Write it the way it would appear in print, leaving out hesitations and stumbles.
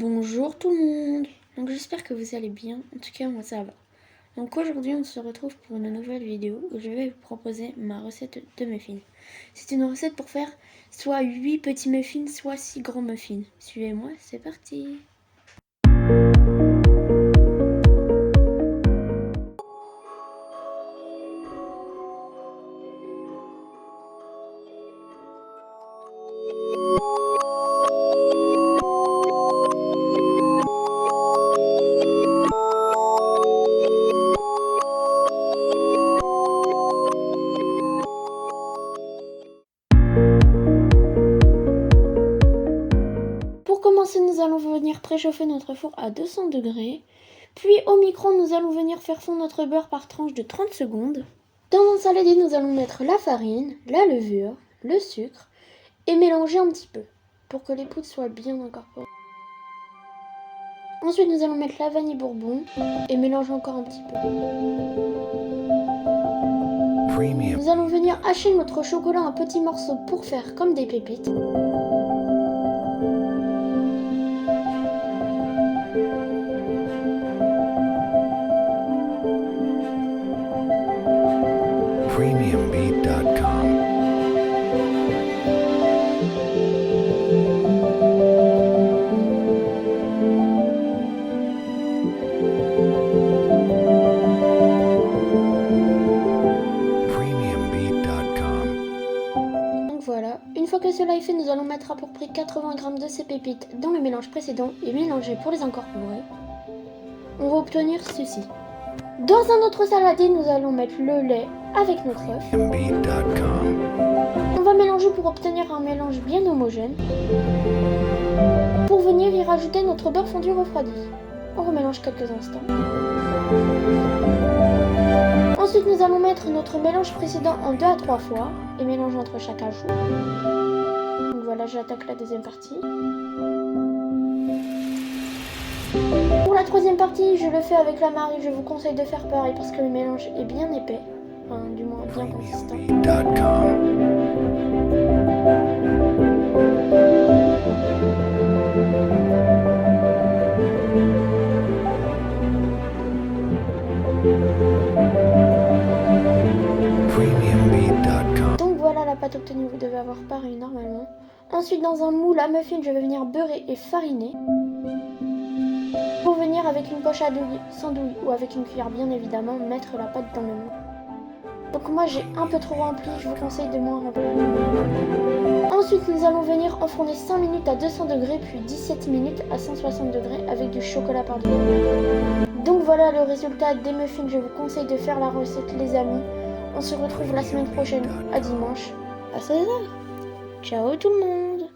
Bonjour tout le monde. Donc j'espère que vous allez bien. En tout cas moi ça va. Donc aujourd'hui on se retrouve pour une nouvelle vidéo où je vais vous proposer ma recette de muffins. C'est une recette pour faire soit 8 petits muffins, soit 6 grands muffins. Suivez-moi, c'est parti. Pour commencer, nous allons venir préchauffer notre four à 200 degrés. Puis au micro-ondes, nous allons venir faire fondre notre beurre par tranche de 30 secondes. Dans un saladier, nous allons mettre la farine, la levure, le sucre et mélanger un petit peu pour que les poudres soient bien incorporées. Ensuite, nous allons mettre la vanille bourbon et mélanger encore un petit peu. Nous allons venir hacher notre chocolat en petits morceaux pour faire comme des pépites. Premiumbeat.com. Donc voilà, une fois que cela est fait, nous allons mettre à peu près 80 g de ces pépites dans le mélange précédent et mélanger pour les incorporer. On va obtenir ceci. Dans un autre saladier, nous allons mettre le lait avec notre œuf. On va mélanger pour obtenir un mélange bien homogène. Pour venir y rajouter notre beurre fondu refroidi. On remélange quelques instants. Ensuite, nous allons mettre notre mélange précédent en 2 à 3 fois et mélanger entre chaque ajout. Donc voilà, j'attaque la deuxième partie. Pour la troisième partie, je le fais avec la Marie. Je vous conseille de faire pareil parce que le mélange est bien épais, enfin, du moins bien consistant. Donc voilà la pâte obtenue, vous devez avoir pareil normalement. Ensuite, dans un moule à muffins, je vais venir beurrer et fariner. Pour venir avec une poche à douille, sans douille ou avec une cuillère bien évidemment, mettre la pâte dans le moule. Donc moi j'ai un peu trop rempli, je vous conseille de moins remplir. Ensuite nous allons venir enfourner 5 minutes à 200 degrés puis 17 minutes à 160 degrés avec du chocolat par-dessus. Donc voilà le résultat des muffins, je vous conseille de faire la recette les amis. On se retrouve la semaine prochaine à dimanche à 16h. Ciao tout le monde!